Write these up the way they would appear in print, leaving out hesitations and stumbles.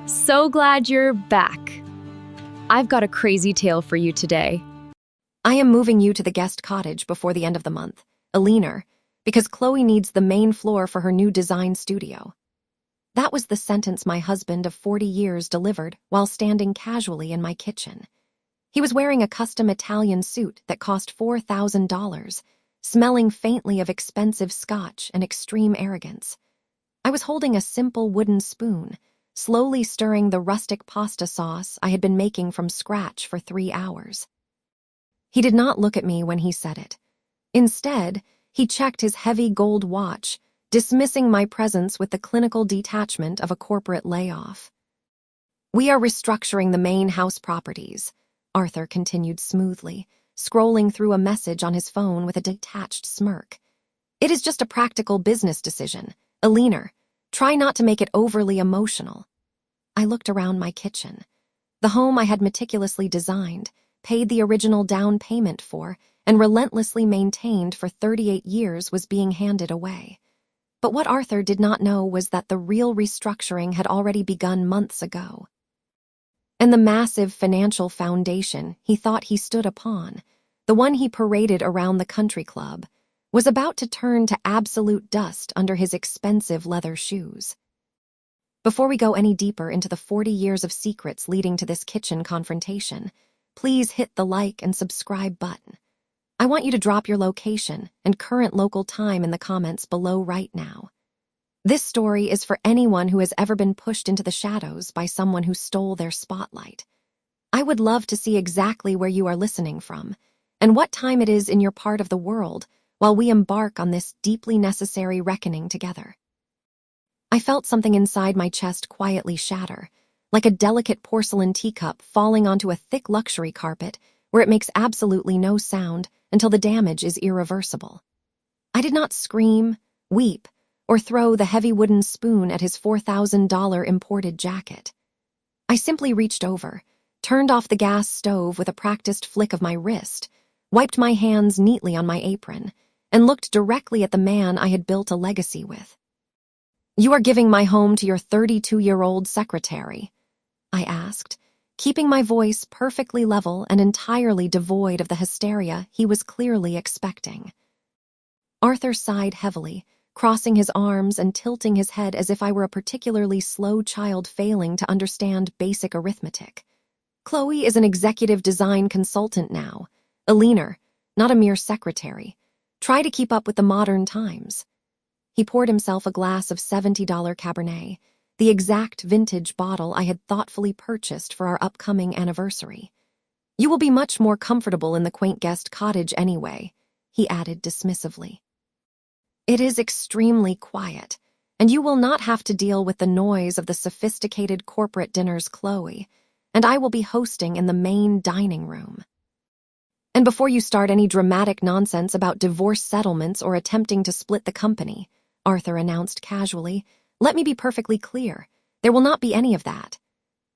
So glad you're back. I've got a crazy tale for you today. I am moving you to the guest cottage before the end of the month, Eleanor, because Chloe needs the main floor for her new design studio. That was the sentence my husband of 40 years delivered while standing casually in my kitchen. He was wearing a custom Italian suit that cost $4,000, smelling faintly of expensive scotch and extreme arrogance. I was holding a simple wooden spoon, slowly stirring the rustic pasta sauce I had been making from scratch for 3 hours. He did not look at me when he said it. Instead, he checked his heavy gold watch, dismissing my presence with the clinical detachment of a corporate layoff. "We are restructuring the main house properties," Arthur continued smoothly, scrolling through a message on his phone with a detached smirk. "It is just a practical business decision. Eleanor, try not to make it overly emotional." I looked around my kitchen. The home I had meticulously designed, paid the original down payment for, and relentlessly maintained for 38 years was being handed away. But what Arthur did not know was that the real restructuring had already begun months ago. And the massive financial foundation he thought he stood upon, the one he paraded around the country club, was about to turn to absolute dust under his expensive leather shoes. Before we go any deeper into the 40 years of secrets leading to this kitchen confrontation, please hit the like and subscribe button. I want you to drop your location and current local time in the comments below right now. This story is for anyone who has ever been pushed into the shadows by someone who stole their spotlight. I would love to see exactly where you are listening from and what time it is in your part of the world while we embark on this deeply necessary reckoning together. I felt something inside my chest quietly shatter, like a delicate porcelain teacup falling onto a thick luxury carpet where it makes absolutely no sound until the damage is irreversible. I did not scream, weep, or throw the heavy wooden spoon at his $4,000 imported jacket. I simply reached over, turned off the gas stove with a practiced flick of my wrist, wiped my hands neatly on my apron, and looked directly at the man I had built a legacy with. "You are giving my home to your 32-year-old secretary?" I asked, keeping my voice perfectly level and entirely devoid of the hysteria he was clearly expecting. Arthur sighed heavily, crossing his arms and tilting his head as if I were a particularly slow child failing to understand basic arithmetic. "Chloe is an executive design consultant now. Eleanor, not a mere secretary. Try to keep up with the modern times." He poured himself a glass of $70 Cabernet, the exact vintage bottle I had thoughtfully purchased for our upcoming anniversary. "You will be much more comfortable in the quaint guest cottage anyway," he added dismissively. "It is extremely quiet, and you will not have to deal with the noise of the sophisticated corporate dinners Chloe, and I will be hosting in the main dining room. And before you start any dramatic nonsense about divorce settlements or attempting to split the company," Arthur announced casually, "let me be perfectly clear. There will not be any of that."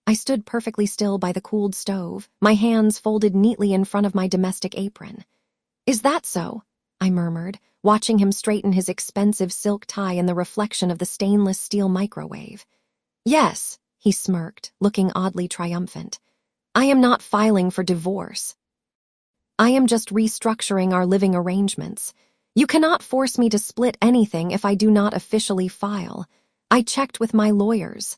I stood perfectly still by the cooled stove, my hands folded neatly in front of my domestic apron. "Is that so?" I murmured, watching him straighten his expensive silk tie in the reflection of the stainless steel microwave. "Yes," he smirked, looking oddly triumphant. "I am not filing for divorce. I am just restructuring our living arrangements. You cannot force me to split anything if I do not officially file. I checked with my lawyers."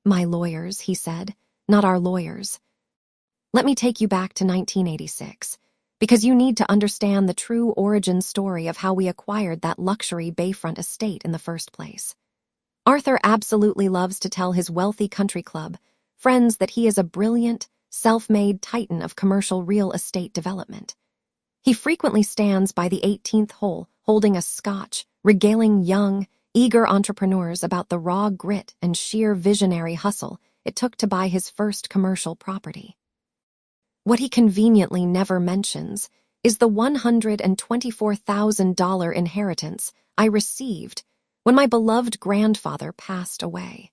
"My lawyers," he said, "not our lawyers. Let me take you back to 1986, because you need to understand the true origin story of how we acquired that luxury bayfront estate in the first place." Arthur absolutely loves to tell his wealthy country club friends that he is a brilliant, self-made titan of commercial real estate development. He frequently stands by the 18th hole holding a scotch, regaling young, eager entrepreneurs about the raw grit and sheer visionary hustle it took to buy his first commercial property. What he conveniently never mentions is the $124,000 inheritance I received when my beloved grandfather passed away.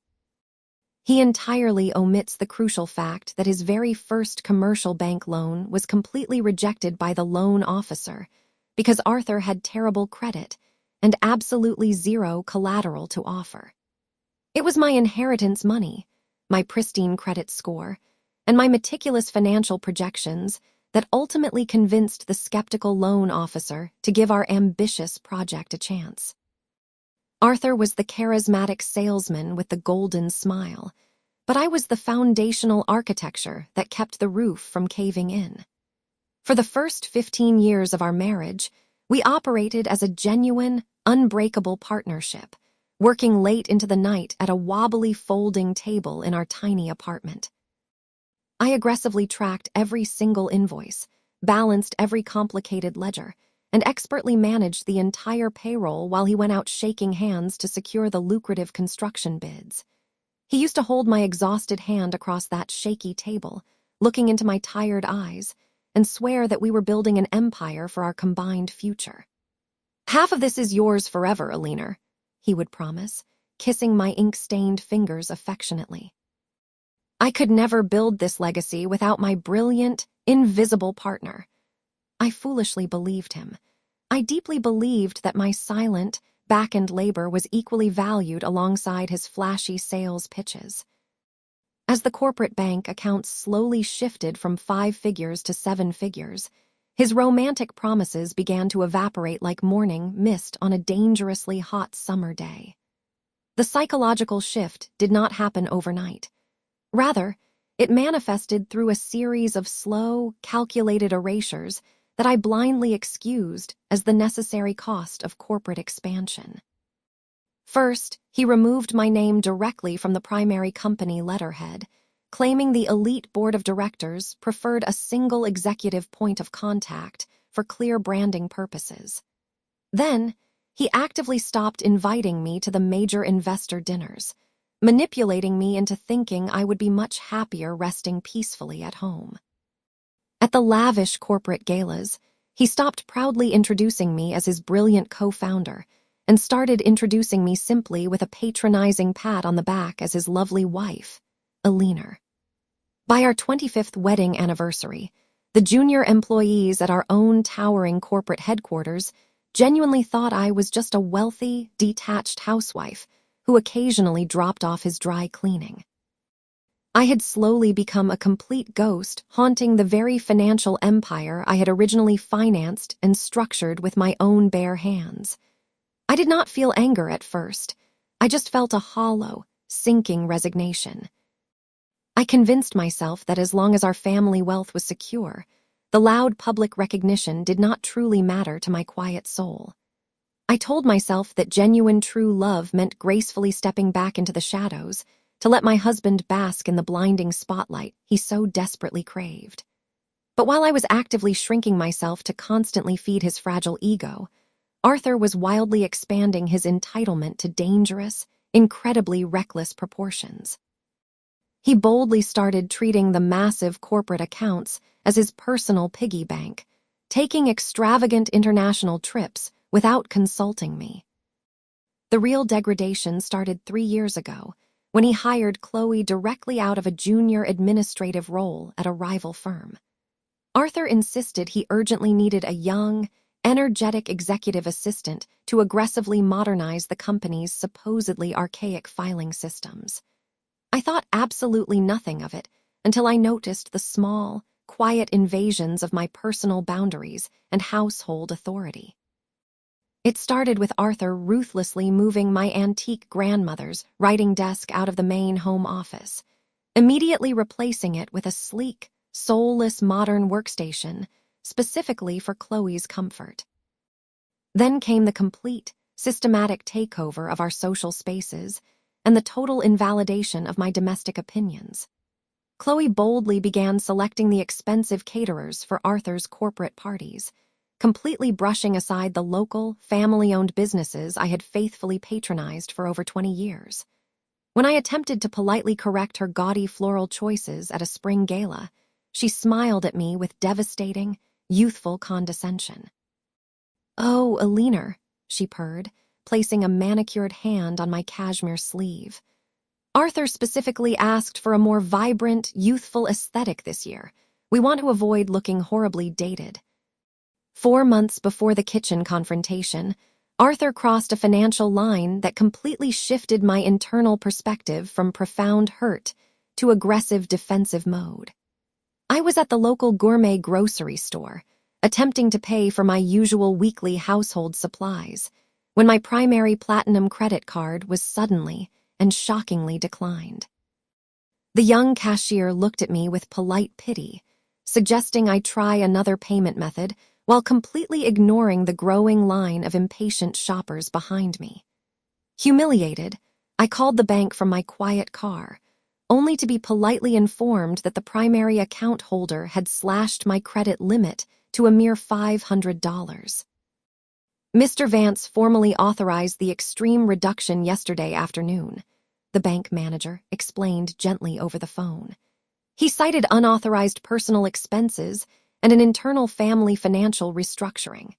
He entirely omits the crucial fact that his very first commercial bank loan was completely rejected by the loan officer because Arthur had terrible credit and absolutely zero collateral to offer. It was my inheritance money, my pristine credit score, and my meticulous financial projections that ultimately convinced the skeptical loan officer to give our ambitious project a chance. Arthur was the charismatic salesman with the golden smile, but I was the foundational architecture that kept the roof from caving in. For the first 15 years of our marriage, we operated as a genuine, unbreakable partnership, working late into the night at a wobbly folding table in our tiny apartment. I aggressively tracked every single invoice, balanced every complicated ledger, and expertly managed the entire payroll while he went out shaking hands to secure the lucrative construction bids. He used to hold my exhausted hand across that shaky table, looking into my tired eyes, and swear that we were building an empire for our combined future. "Half of this is yours forever, Eleanor," he would promise, kissing my ink-stained fingers affectionately. I could never build this legacy without my brilliant, invisible partner. I foolishly believed him. I deeply believed that my silent, back-end labor was equally valued alongside his flashy sales pitches. As the corporate bank accounts slowly shifted from 5 figures to 7 figures, his romantic promises began to evaporate like morning mist on a dangerously hot summer day. The psychological shift did not happen overnight. Rather, it manifested through a series of slow, calculated erasures that I blindly excused as the necessary cost of corporate expansion. First, he removed my name directly from the primary company letterhead, claiming the elite board of directors preferred a single executive point of contact for clear branding purposes. Then, he actively stopped inviting me to the major investor dinners, manipulating me into thinking I would be much happier resting peacefully at home. At the lavish corporate galas, he stopped proudly introducing me as his brilliant co-founder and started introducing me simply with a patronizing pat on the back as his lovely wife, Eleanor. By our 25th wedding anniversary, the junior employees at our own towering corporate headquarters genuinely thought I was just a wealthy, detached housewife who occasionally dropped off his dry cleaning. I had slowly become a complete ghost, haunting the very financial empire I had originally financed and structured with my own bare hands. I did not feel anger at first. I just felt a hollow, sinking resignation. I convinced myself that as long as our family wealth was secure, the loud public recognition did not truly matter to my quiet soul. I told myself that genuine true love meant gracefully stepping back into the shadows to let my husband bask in the blinding spotlight he so desperately craved. But while I was actively shrinking myself to constantly feed his fragile ego, Arthur was wildly expanding his entitlement to dangerous, incredibly reckless proportions. He boldly started treating the massive corporate accounts as his personal piggy bank, taking extravagant international trips without consulting me. The real degradation started 3 years ago, when he hired Chloe directly out of a junior administrative role at a rival firm. Arthur insisted he urgently needed a young, energetic executive assistant to aggressively modernize the company's supposedly archaic filing systems. I thought absolutely nothing of it until I noticed the small, quiet invasions of my personal boundaries and household authority. It started with Arthur ruthlessly moving my antique grandmother's writing desk out of the main home office, immediately replacing it with a sleek, soulless modern workstation specifically for Chloe's comfort. Then came the complete, systematic takeover of our social spaces and the total invalidation of my domestic opinions. Chloe boldly began selecting the expensive caterers for Arthur's corporate parties, completely brushing aside the local, family-owned businesses I had faithfully patronized for over 20 years. When I attempted to politely correct her gaudy floral choices at a spring gala, she smiled at me with devastating, youthful condescension. "Oh, Eleanor," she purred, placing a manicured hand on my cashmere sleeve. "Arthur specifically asked for a more vibrant, youthful aesthetic this year. We want to avoid looking horribly dated." 4 months before the kitchen confrontation, Arthur crossed a financial line that completely shifted my internal perspective from profound hurt to aggressive defensive mode. I was at the local gourmet grocery store, attempting to pay for my usual weekly household supplies, when my primary platinum credit card was suddenly and shockingly declined. The young cashier looked at me with polite pity, suggesting I try another payment method while completely ignoring the growing line of impatient shoppers behind me. Humiliated, I called the bank from my quiet car, only to be politely informed that the primary account holder had slashed my credit limit to a mere $500. Mr. Vance formally authorized the extreme reduction yesterday afternoon, the bank manager explained gently over the phone. He cited unauthorized personal expenses and an internal family financial restructuring.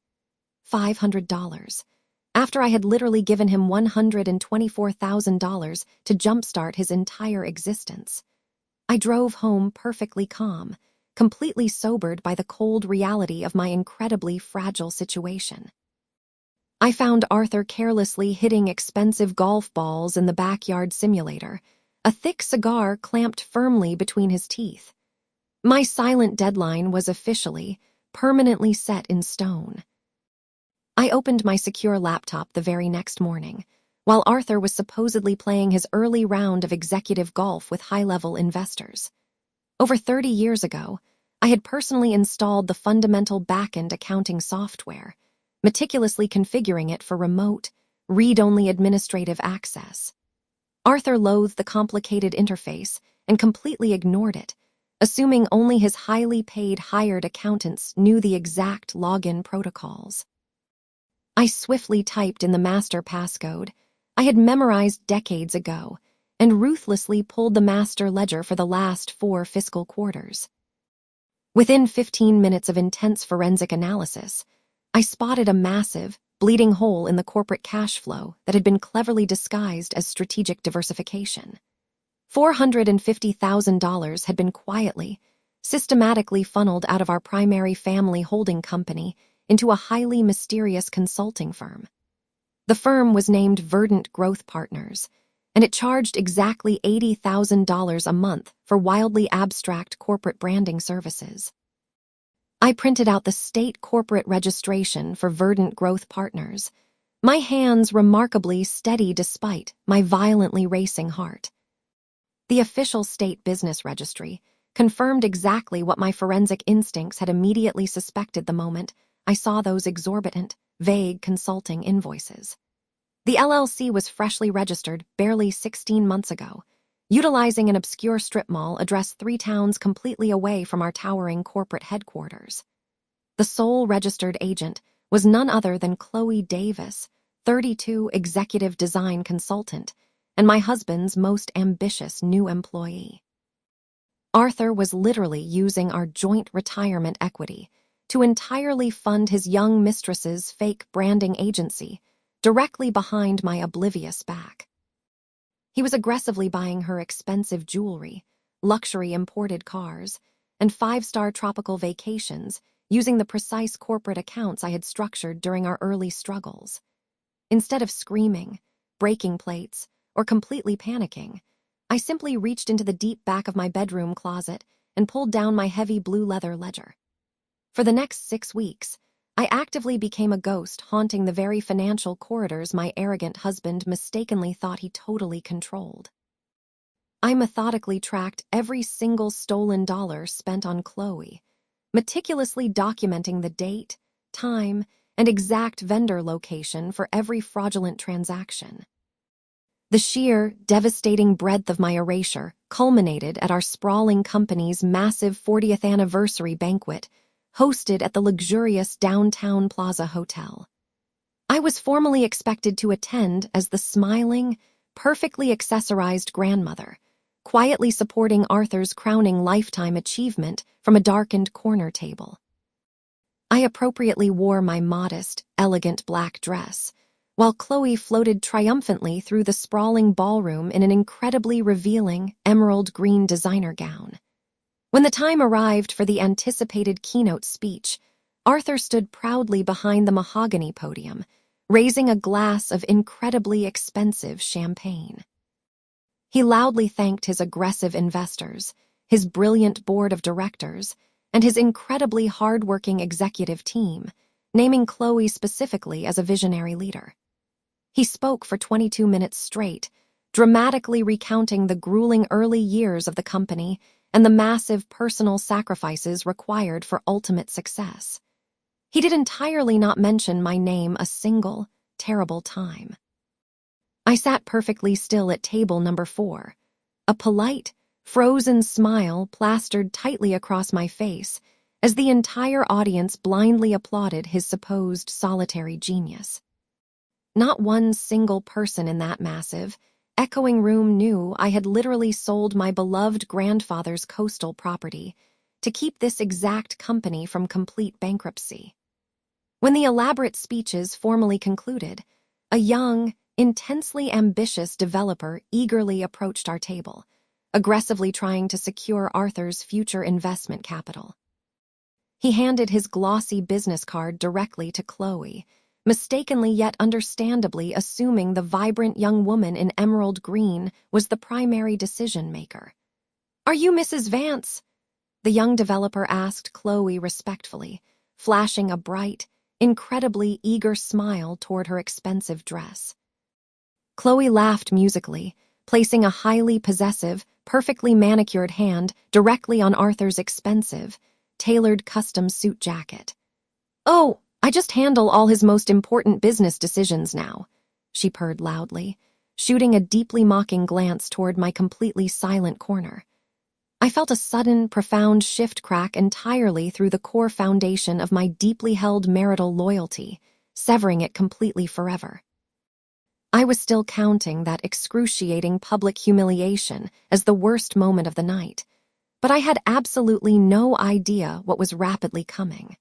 $500. After I had literally given him $124,000 to jumpstart his entire existence. I drove home perfectly calm, completely sobered by the cold reality of my incredibly fragile situation. I found Arthur carelessly hitting expensive golf balls in the backyard simulator, a thick cigar clamped firmly between his teeth. My silent deadline was officially, permanently set in stone. I opened my secure laptop the very next morning, while Arthur was supposedly playing his early round of executive golf with high-level investors. Over 30 years ago, I had personally installed the fundamental back-end accounting software, meticulously configuring it for remote, read-only administrative access. Arthur loathed the complicated interface and completely ignored it, assuming only his highly paid hired accountants knew the exact login protocols. I swiftly typed in the master passcode I had memorized decades ago and ruthlessly pulled the master ledger for the last 4 fiscal quarters. Within 15 minutes of intense forensic analysis, I spotted a massive, bleeding hole in the corporate cash flow that had been cleverly disguised as strategic diversification. $450,000 had been quietly, systematically funneled out of our primary family holding company into a highly mysterious consulting firm. The firm was named Verdant Growth Partners, and it charged exactly $80,000 a month for wildly abstract corporate branding services. I printed out the state corporate registration for Verdant Growth Partners, my hands remarkably steady despite my violently racing heart. The official state business registry confirmed exactly what my forensic instincts had immediately suspected the moment I saw those exorbitant, vague consulting invoices. The LLC was freshly registered barely 16 months ago, utilizing an obscure strip mall addressed 3 towns completely away from our towering corporate headquarters. The sole registered agent was none other than Chloe Davis, 32, executive design consultant, and my husband's most ambitious new employee. Arthur was literally using our joint retirement equity to entirely fund his young mistress's fake branding agency directly behind my oblivious back. He was aggressively buying her expensive jewelry, luxury imported cars, and 5-star tropical vacations using the precise corporate accounts I had structured during our early struggles. Instead of screaming, breaking plates, or completely panicking, I simply reached into the deep back of my bedroom closet and pulled down my heavy blue leather ledger. For the next 6 weeks, I actively became a ghost haunting the very financial corridors my arrogant husband mistakenly thought he totally controlled. I methodically tracked every single stolen dollar spent on Chloe, meticulously documenting the date, time, and exact vendor location for every fraudulent transaction. The sheer, devastating breadth of my erasure culminated at our sprawling company's massive 40th anniversary banquet hosted at the luxurious downtown Plaza Hotel. I was formally expected to attend as the smiling, perfectly accessorized grandmother, quietly supporting Arthur's crowning lifetime achievement from a darkened corner table. I appropriately wore my modest, elegant black dress, while Chloe floated triumphantly through the sprawling ballroom in an incredibly revealing emerald green designer gown. When the time arrived for the anticipated keynote speech, Arthur stood proudly behind the mahogany podium, raising a glass of incredibly expensive champagne. He loudly thanked his aggressive investors, his brilliant board of directors, and his incredibly hard-working executive team, naming Chloe specifically as a visionary leader. He spoke for 22 minutes straight, dramatically recounting the grueling early years of the company and the massive personal sacrifices required for ultimate success. He did entirely not mention my name a single, terrible time. I sat perfectly still at table number 4, a polite, frozen smile plastered tightly across my face as the entire audience blindly applauded his supposed solitary genius. Not one single person in that massive, echoing room knew I had literally sold my beloved grandfather's coastal property to keep this exact company from complete bankruptcy. When the elaborate speeches formally concluded, a young, intensely ambitious developer eagerly approached our table, aggressively trying to secure Arthur's future investment capital. He handed his glossy business card directly to Chloe, mistakenly yet understandably assuming the vibrant young woman in emerald green was the primary decision-maker. "Are you Mrs. Vance?" the young developer asked Chloe respectfully, flashing a bright, incredibly eager smile toward her expensive dress. Chloe laughed musically, placing a highly possessive, perfectly manicured hand directly on Arthur's expensive, tailored custom suit jacket. "Oh, I just handle all his most important business decisions now," she purred loudly, shooting a deeply mocking glance toward my completely silent corner. I felt a sudden, profound shift crack entirely through the core foundation of my deeply held marital loyalty, severing it completely forever. I was still counting that excruciating public humiliation as the worst moment of the night, but I had absolutely no idea what was rapidly coming.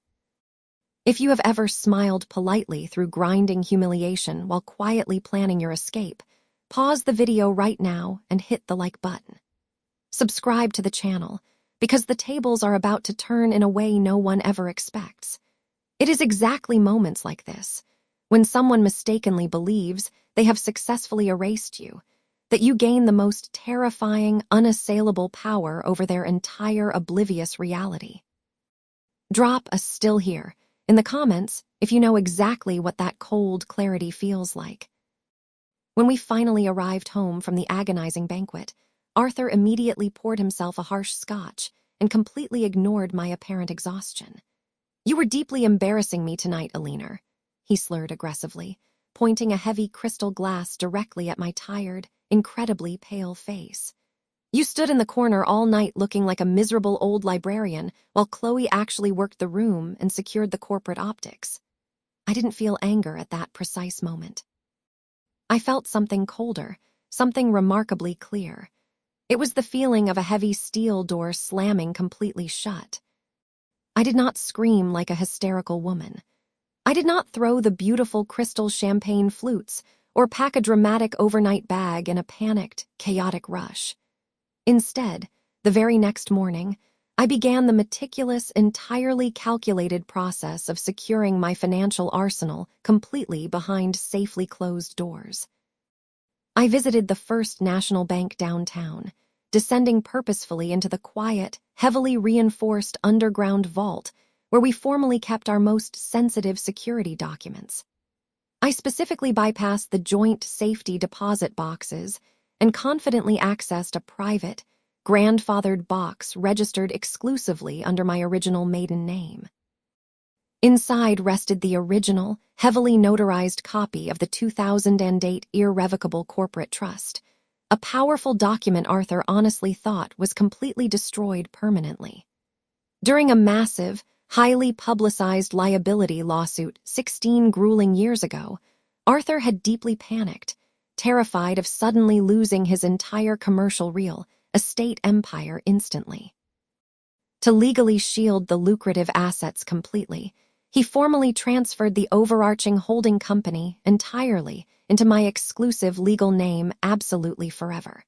If you have ever smiled politely through grinding humiliation while quietly planning your escape, pause the video right now and hit the like button. Subscribe to the channel, because the tables are about to turn in a way no one ever expects. It is exactly moments like this, when someone mistakenly believes they have successfully erased you, that you gain the most terrifying, unassailable power over their entire oblivious reality. Drop a "still here" in the comments if you know exactly what that cold clarity feels like. When we finally arrived home from the agonizing banquet, Arthur immediately poured himself a harsh scotch and completely ignored my apparent exhaustion. "You were deeply embarrassing me tonight, Eleanor," he slurred aggressively, pointing a heavy crystal glass directly at my tired, incredibly pale face. "You stood in the corner all night looking like a miserable old librarian while Chloe actually worked the room and secured the corporate optics." I didn't feel anger at that precise moment. I felt something colder, something remarkably clear. It was the feeling of a heavy steel door slamming completely shut. I did not scream like a hysterical woman. I did not throw the beautiful crystal champagne flutes or pack a dramatic overnight bag in a panicked, chaotic rush. Instead, the very next morning, I began the meticulous, entirely calculated process of securing my financial arsenal completely behind safely closed doors. I visited the First National Bank downtown, descending purposefully into the quiet, heavily reinforced underground vault where we formally kept our most sensitive security documents. I specifically bypassed the joint safety deposit boxes and confidently accessed a private, grandfathered box registered exclusively under my original maiden name. Inside rested the original, heavily notarized copy of the 2008 Irrevocable Corporate Trust, a powerful document Arthur honestly thought was completely destroyed permanently. During a massive, highly publicized liability lawsuit 16 grueling years ago, Arthur had deeply panicked, terrified of suddenly losing his entire commercial real estate empire instantly. To legally shield the lucrative assets completely, he formally transferred the overarching holding company entirely into my exclusive legal name absolutely forever.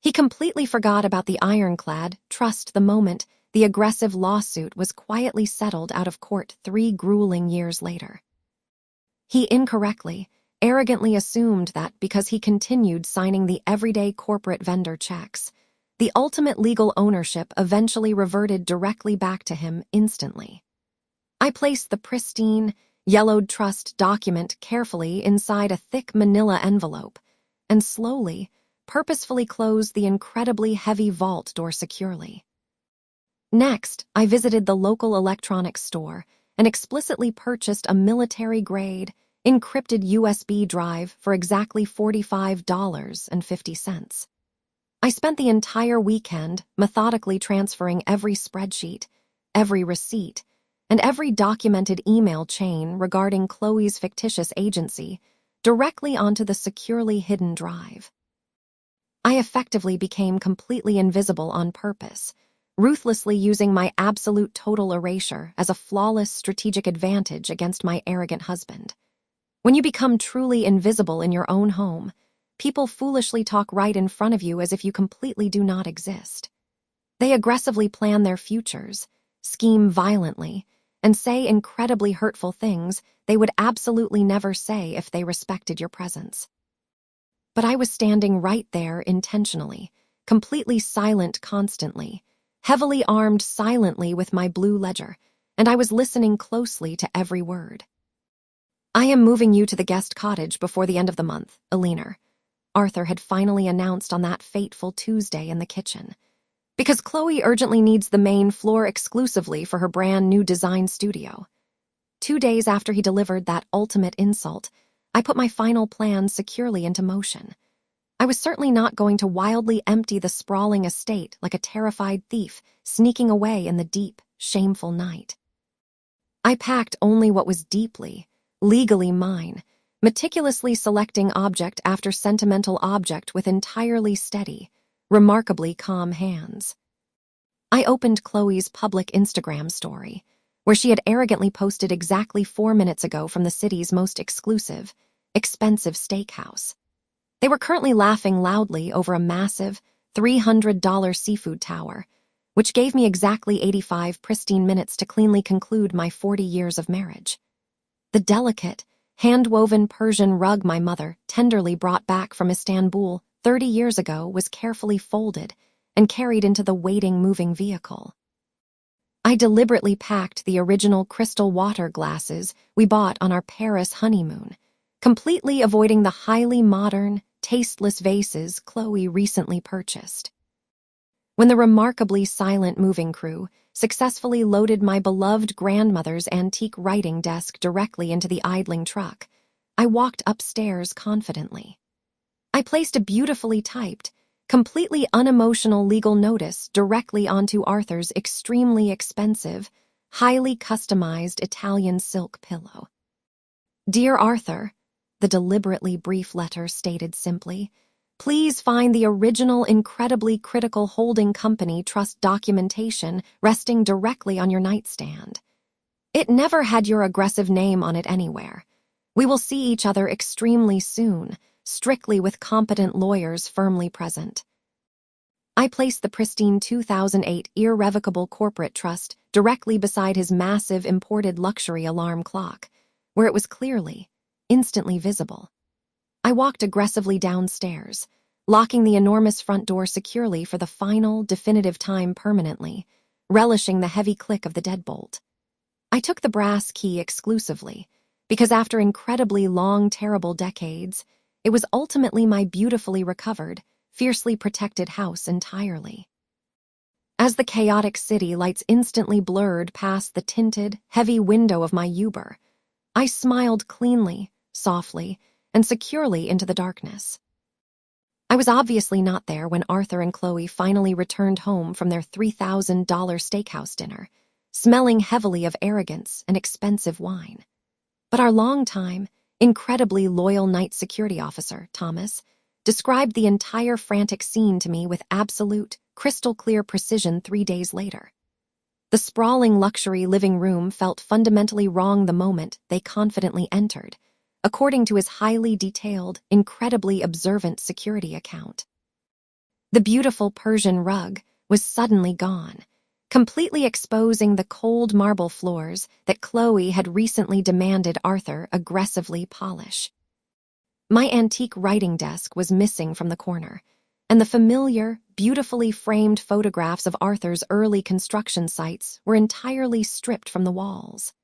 He completely forgot about the ironclad trust the moment the aggressive lawsuit was quietly settled out of court 3 grueling years later. He incorrectly, arrogantly assumed that because he continued signing the everyday corporate vendor checks, the ultimate legal ownership eventually reverted directly back to him instantly. I placed the pristine, yellowed trust document carefully inside a thick manila envelope and slowly, purposefully closed the incredibly heavy vault door securely. Next, I visited the local electronics store and explicitly purchased a military-grade, encrypted USB drive for exactly $45.50. I spent the entire weekend methodically transferring every spreadsheet, every receipt, and every documented email chain regarding Chloe's fictitious agency directly onto the securely hidden drive. I effectively became completely invisible on purpose, ruthlessly using my absolute total erasure as a flawless strategic advantage against my arrogant husband. When you become truly invisible in your own home, people foolishly talk right in front of you as if you completely do not exist. They aggressively plan their futures, scheme violently, and say incredibly hurtful things they would absolutely never say if they respected your presence. But I was standing right there intentionally, completely silent constantly, heavily armed silently with my blue ledger, and I was listening closely to every word. "I am moving you to the guest cottage before the end of the month, Eleanor," Arthur had finally announced on that fateful Tuesday in the kitchen. "Because Chloe urgently needs the main floor exclusively for her brand new design studio." 2 days after he delivered that ultimate insult, I put my final plan securely into motion. I was certainly not going to wildly empty the sprawling estate like a terrified thief sneaking away in the deep, shameful night. I packed only what was deeply, legally mine, meticulously selecting object after sentimental object with entirely steady, remarkably calm hands. I opened Chloe's public Instagram story, where she had arrogantly posted exactly 4 minutes ago from the city's most exclusive, expensive steakhouse. They were currently laughing loudly over a massive, $300 seafood tower, which gave me exactly 85 pristine minutes to cleanly conclude my 40 years of marriage. The delicate, hand-woven Persian rug my mother tenderly brought back from Istanbul 30 years ago was carefully folded and carried into the waiting moving vehicle. I deliberately packed the original crystal water glasses we bought on our Paris honeymoon, completely avoiding the highly modern, tasteless vases Chloe recently purchased. When the remarkably silent moving crew successfully loaded my beloved grandmother's antique writing desk directly into the idling truck, I walked upstairs confidently. I placed a beautifully typed, completely unemotional legal notice directly onto Arthur's extremely expensive, highly customized Italian silk pillow. "Dear Arthur," the deliberately brief letter stated simply, "please find the original incredibly critical holding company trust documentation resting directly on your nightstand. It never had your aggressive name on it anywhere. We will see each other extremely soon, strictly with competent lawyers firmly present." I placed the pristine 2008 Irrevocable Corporate Trust directly beside his massive imported luxury alarm clock, where it was clearly, instantly visible. I walked aggressively downstairs, locking the enormous front door securely for the final, definitive time permanently, relishing the heavy click of the deadbolt. I took the brass key exclusively, because after incredibly long, terrible decades, it was ultimately my beautifully recovered, fiercely protected house entirely. As the chaotic city lights instantly blurred past the tinted, heavy window of my Uber, I smiled cleanly, softly, and securely into the darkness. I was obviously not there when Arthur and Chloe finally returned home from their $3,000 steakhouse dinner, smelling heavily of arrogance and expensive wine. But our longtime, incredibly loyal night security officer, Thomas, described the entire frantic scene to me with absolute, crystal-clear precision 3 days later. The sprawling luxury living room felt fundamentally wrong the moment they confidently entered, according to his highly detailed, incredibly observant security account. The beautiful Persian rug was suddenly gone, completely exposing the cold marble floors that Chloe had recently demanded Arthur aggressively polish. My antique writing desk was missing from the corner, and the familiar, beautifully framed photographs of Arthur's early construction sites were entirely stripped from the walls.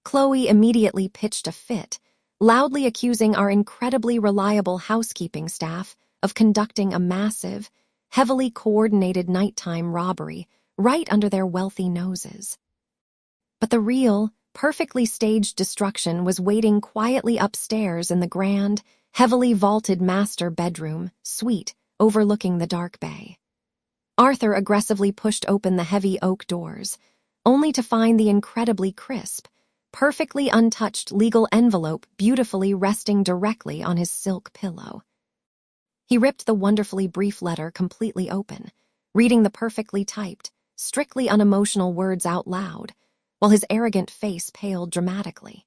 Chloe immediately pitched a fit, loudly accusing our incredibly reliable housekeeping staff of conducting a massive, heavily coordinated nighttime robbery right under their wealthy noses. But the real, perfectly staged destruction was waiting quietly upstairs in the grand, heavily vaulted master bedroom suite overlooking the dark bay. Arthur aggressively pushed open the heavy oak doors, only to find the incredibly crisp, perfectly untouched legal envelope beautifully resting directly on his silk pillow. He ripped the wonderfully brief letter completely open, reading the perfectly typed, strictly unemotional words out loud, while his arrogant face paled dramatically.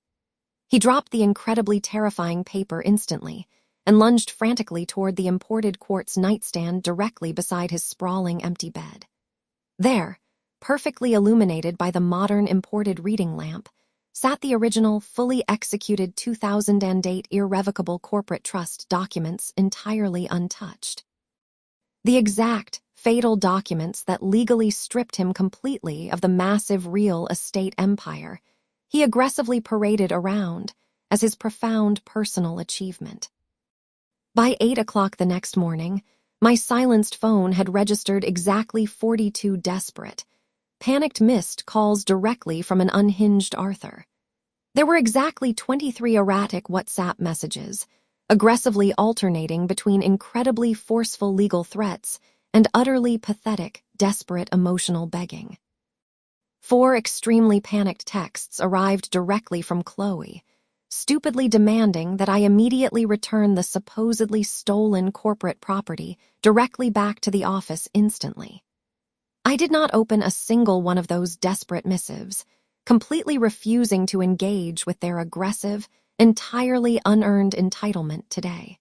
He dropped the incredibly terrifying paper instantly and lunged frantically toward the imported quartz nightstand directly beside his sprawling empty bed. There, perfectly illuminated by the modern imported reading lamp, sat the original, fully executed 2008 Irrevocable Corporate Trust documents entirely untouched. The exact, fatal documents that legally stripped him completely of the massive real estate empire he aggressively paraded around as his profound personal achievement. By 8 o'clock the next morning, my silenced phone had registered exactly 42 desperate, panicked missed calls directly from an unhinged Arthur. There were exactly 23 erratic WhatsApp messages, aggressively alternating between incredibly forceful legal threats and utterly pathetic, desperate emotional begging. 4 extremely panicked texts arrived directly from Chloe, stupidly demanding that I immediately return the supposedly stolen corporate property directly back to the office instantly. I did not open a single one of those desperate missives, completely refusing to engage with their aggressive, entirely unearned entitlement today.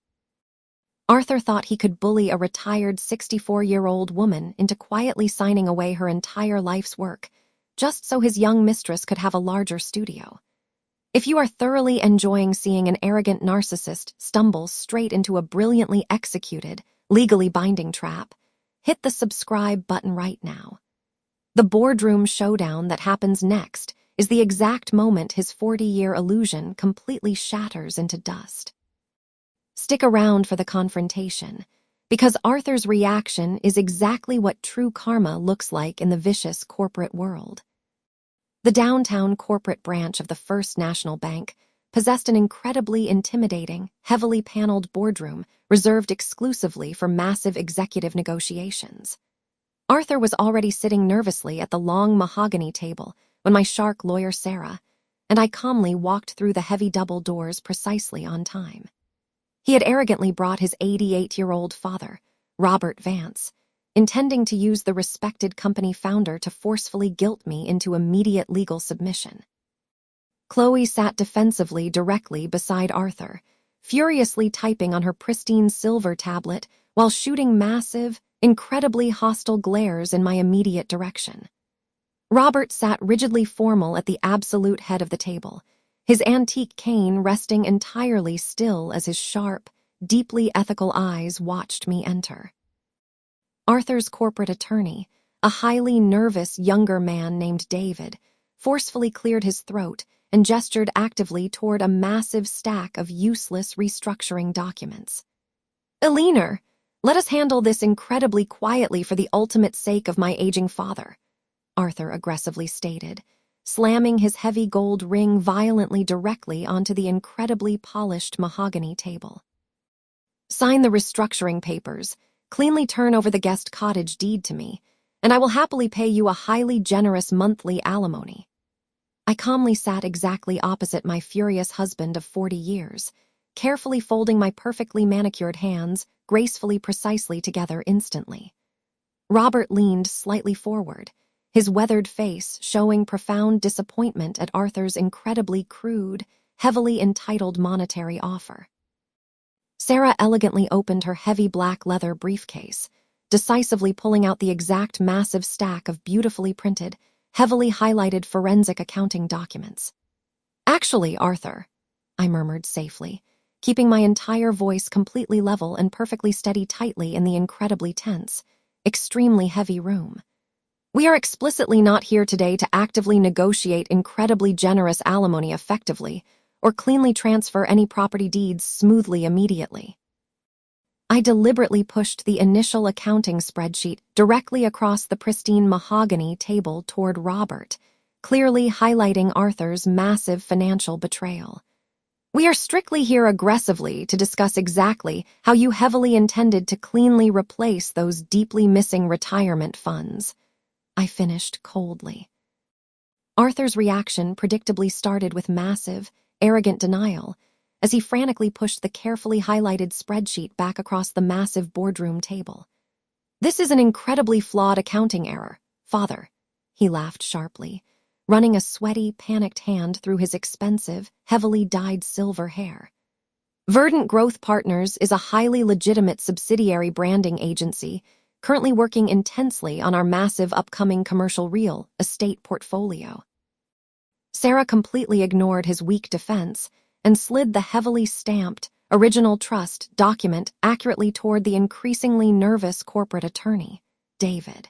Arthur thought he could bully a retired 64-year-old woman into quietly signing away her entire life's work, just so his young mistress could have a larger studio. If you are thoroughly enjoying seeing an arrogant narcissist stumble straight into a brilliantly executed, legally binding trap, hit the subscribe button right now. The boardroom showdown that happens next is the exact moment his 40-year illusion completely shatters into dust. Stick around for the confrontation, because Arthur's reaction is exactly what true karma looks like in the vicious corporate world. The downtown corporate branch of the First National Bank possessed an incredibly intimidating, heavily paneled boardroom reserved exclusively for massive executive negotiations. Arthur was already sitting nervously at the long mahogany table when my shark lawyer Sarah and I calmly walked through the heavy double doors precisely on time. He had arrogantly brought his 88-year-old father, Robert Vance, intending to use the respected company founder to forcefully guilt me into immediate legal submission. Chloe sat defensively directly beside Arthur, furiously typing on her pristine silver tablet while shooting massive, incredibly hostile glares in my immediate direction. Robert sat rigidly formal at the absolute head of the table, his antique cane resting entirely still as his sharp, deeply ethical eyes watched me enter. Arthur's corporate attorney, a highly nervous younger man named David, forcefully cleared his throat and gestured actively toward a massive stack of useless restructuring documents. "Eleanor, let us handle this incredibly quietly for the ultimate sake of my aging father," Arthur aggressively stated, slamming his heavy gold ring violently directly onto the incredibly polished mahogany table. "Sign the restructuring papers, cleanly turn over the guest cottage deed to me, and I will happily pay you a highly generous monthly alimony." I calmly sat exactly opposite my furious husband of 40 years, carefully folding my perfectly manicured hands gracefully precisely together instantly. Robert leaned slightly forward, his weathered face showing profound disappointment at Arthur's incredibly crude, heavily entitled monetary offer. Sarah elegantly opened her heavy black leather briefcase, decisively pulling out the exact massive stack of beautifully printed, heavily highlighted forensic accounting documents. "Actually, Arthur," I murmured safely, keeping my entire voice completely level and perfectly steady tightly in the incredibly tense, extremely heavy room. We are explicitly not here today to actively negotiate incredibly generous alimony effectively or cleanly transfer any property deeds smoothly immediately. I deliberately pushed the initial accounting spreadsheet directly across the pristine mahogany table toward Robert, clearly highlighting Arthur's massive financial betrayal. We are strictly here aggressively to discuss exactly how you heavily intended to cleanly replace those deeply missing retirement funds. I finished coldly. Arthur's reaction predictably started with massive, arrogant denial as he frantically pushed the carefully highlighted spreadsheet back across the massive boardroom table. "This is an incredibly flawed accounting error, Father," he laughed sharply, running a sweaty, panicked hand through his expensive, heavily dyed silver hair. "Verdant Growth Partners is a highly legitimate subsidiary branding agency currently working intensely on our massive upcoming commercial real estate portfolio." Sarah completely ignored his weak defense and slid the heavily stamped, original trust document accurately toward the increasingly nervous corporate attorney, David.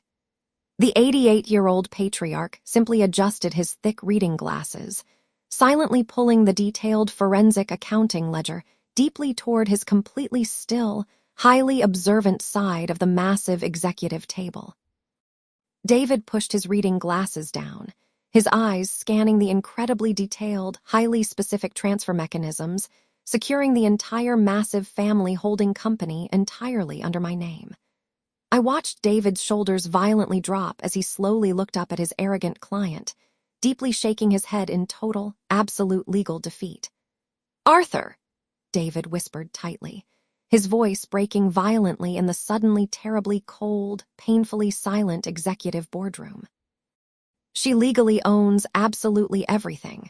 The 88-year-old patriarch simply adjusted his thick reading glasses, silently pulling the detailed forensic accounting ledger deeply toward his completely still, highly observant side of the massive executive table. David pushed his reading glasses down, his eyes scanning the incredibly detailed, highly specific transfer mechanisms, securing the entire massive family holding company entirely under my name. I watched David's shoulders violently drop as he slowly looked up at his arrogant client, deeply shaking his head in total, absolute legal defeat. "Arthur," David whispered tightly, his voice breaking violently in the suddenly terribly cold, painfully silent executive boardroom. "She legally owns absolutely everything.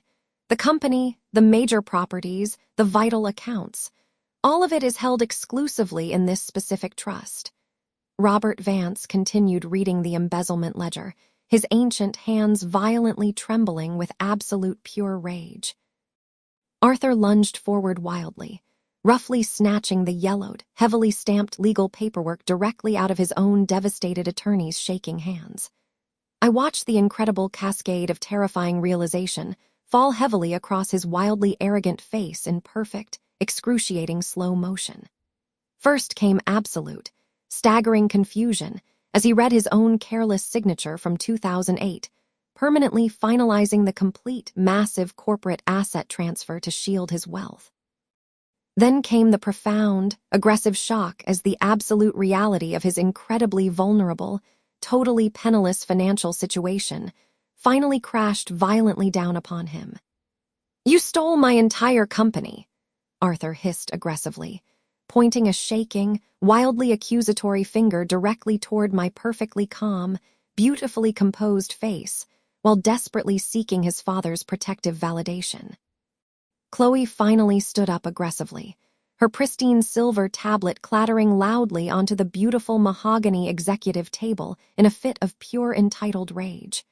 The company, the major properties, the vital accounts. All of it is held exclusively in this specific trust." Robert Vance continued reading the embezzlement ledger, his ancient hands violently trembling with absolute pure rage. Arthur lunged forward wildly, roughly snatching the yellowed, heavily stamped legal paperwork directly out of his own devastated attorney's shaking hands. I watched the incredible cascade of terrifying realization fall heavily across his wildly arrogant face in perfect, excruciating slow motion. First came absolute, staggering confusion as he read his own careless signature from 2008, permanently finalizing the complete, massive corporate asset transfer to shield his wealth. Then came the profound, aggressive shock as the absolute reality of his incredibly vulnerable, totally penniless financial situation finally crashed violently down upon him. "You stole my entire company," Arthur hissed aggressively, pointing a shaking, wildly accusatory finger directly toward my perfectly calm, beautifully composed face, while desperately seeking his father's protective validation. Chloe finally stood up aggressively, her pristine silver tablet clattering loudly onto the beautiful mahogany executive table in a fit of pure entitled rage.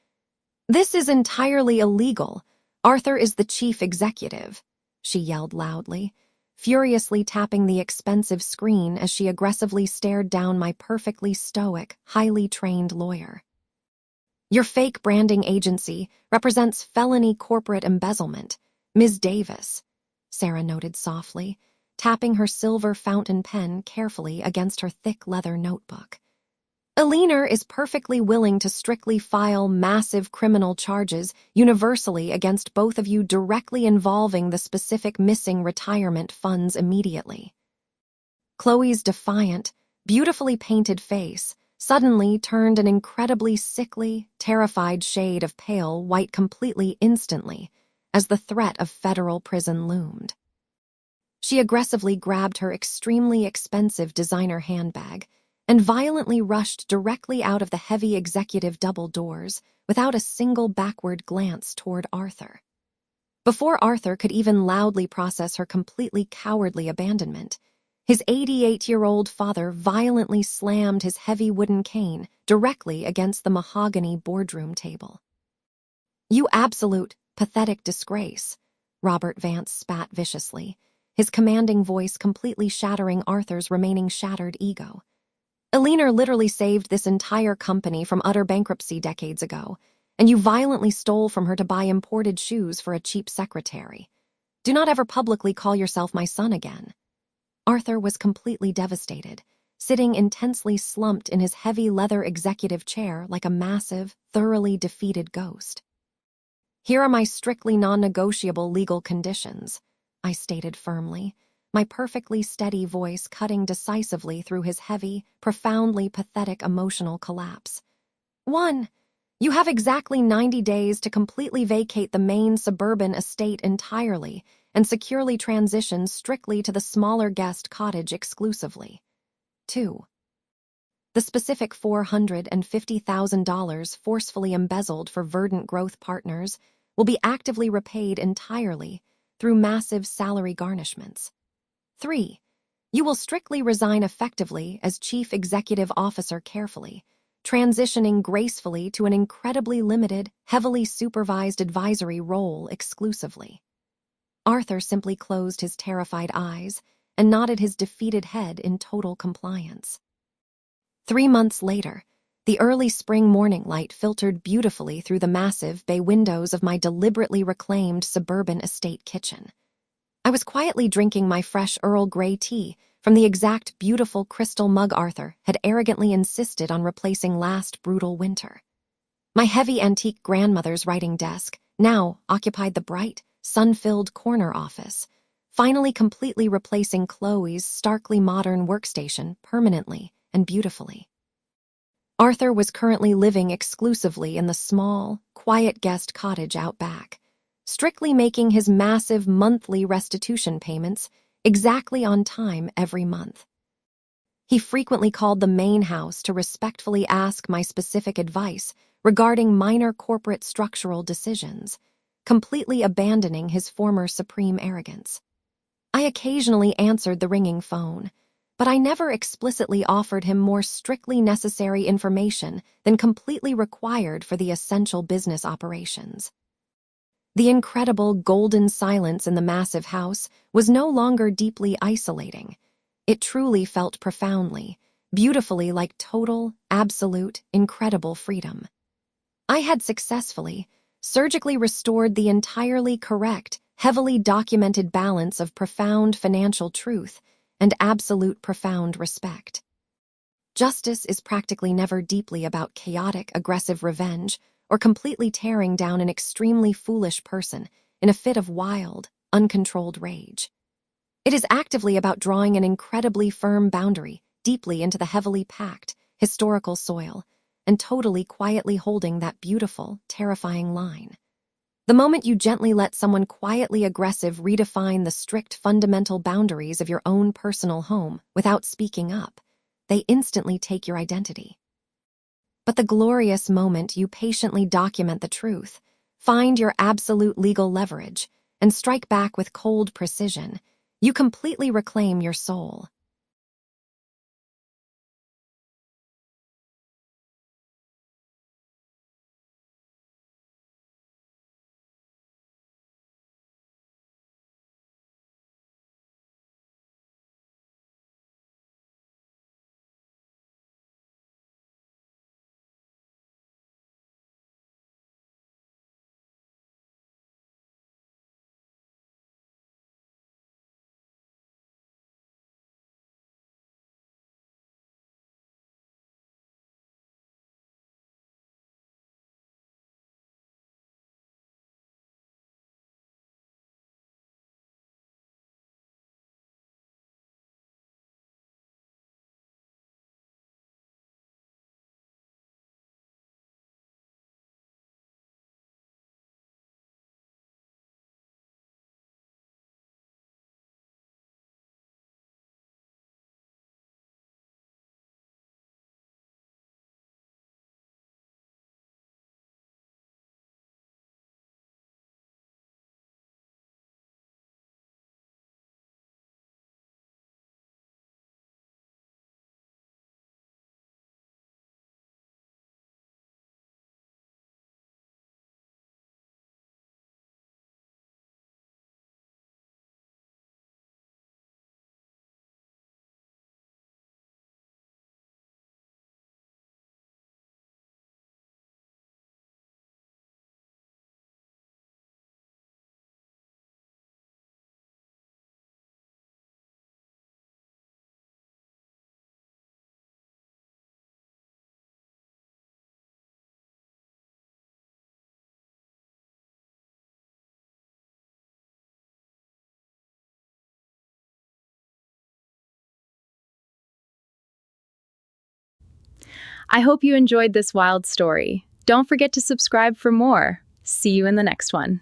"This is entirely illegal. Arthur is the chief executive," she yelled loudly, furiously tapping the expensive screen as she aggressively stared down my perfectly stoic, highly trained lawyer. "Your fake branding agency represents felony corporate embezzlement, Ms. Davis," Sarah noted softly, tapping her silver fountain pen carefully against her thick leather notebook. "Eleanor is perfectly willing to strictly file massive criminal charges universally against both of you directly involving the specific missing retirement funds immediately." Chloe's defiant, beautifully painted face suddenly turned an incredibly sickly, terrified shade of pale white completely instantly as the threat of federal prison loomed. She aggressively grabbed her extremely expensive designer handbag and violently rushed directly out of the heavy executive double doors without a single backward glance toward Arthur. Before Arthur could even loudly process her completely cowardly abandonment, his 88-year-old father violently slammed his heavy wooden cane directly against the mahogany boardroom table. "You absolute, pathetic disgrace," Robert Vance spat viciously, his commanding voice completely shattering Arthur's remaining shattered ego. Eleanor literally saved this entire company from utter bankruptcy decades ago, and you violently stole from her to buy imported shoes for a cheap secretary. Do not ever publicly call yourself my son again. Arthur was completely devastated, sitting intensely slumped in his heavy leather executive chair like a massive, thoroughly defeated ghost. Here are my strictly non-negotiable legal conditions, I stated firmly, my perfectly steady voice cutting decisively through his heavy, profoundly pathetic emotional collapse. 1. You have exactly 90 days to completely vacate the main suburban estate entirely and securely transition strictly to the smaller guest cottage exclusively. 2. The specific $450,000 forcefully embezzled for Verdant Growth Partners will be actively repaid entirely through massive salary garnishments. 3. You will strictly resign effectively as Chief Executive Officer carefully, transitioning gracefully to an incredibly limited, heavily supervised advisory role exclusively. Arthur simply closed his terrified eyes and nodded his defeated head in total compliance. 3 months later, the early spring morning light filtered beautifully through the massive bay windows of my deliberately reclaimed suburban estate kitchen. I was quietly drinking my fresh Earl Grey tea from the exact beautiful crystal mug Arthur had arrogantly insisted on replacing last brutal winter. My heavy antique grandmother's writing desk now occupied the bright, sun-filled corner office, finally completely replacing Chloe's starkly modern workstation permanently and beautifully. Arthur was currently living exclusively in the small, quiet guest cottage out back, strictly making his massive monthly restitution payments exactly on time every month. He frequently called the main house to respectfully ask my specific advice regarding minor corporate structural decisions, completely abandoning his former supreme arrogance. I occasionally answered the ringing phone, but I never explicitly offered him more strictly necessary information than completely required for the essential business operations. The incredible golden silence in the massive house was no longer deeply isolating. It truly felt profoundly, beautifully like total, absolute, incredible freedom. I had successfully, surgically restored the entirely correct, heavily documented balance of profound financial truth and absolute profound respect. Justice is practically never deeply about chaotic, aggressive revenge or completely tearing down an extremely foolish person in a fit of wild, uncontrolled rage. It is actively about drawing an incredibly firm boundary deeply into the heavily packed, historical soil and totally quietly holding that beautiful, terrifying line. The moment you gently let someone quietly aggressive redefine the strict fundamental boundaries of your own personal home without speaking up, they instantly take your identity. But the glorious moment you patiently document the truth, find your absolute legal leverage, and strike back with cold precision, you completely reclaim your soul. I hope you enjoyed this wild story. Don't forget to subscribe for more. See you in the next one.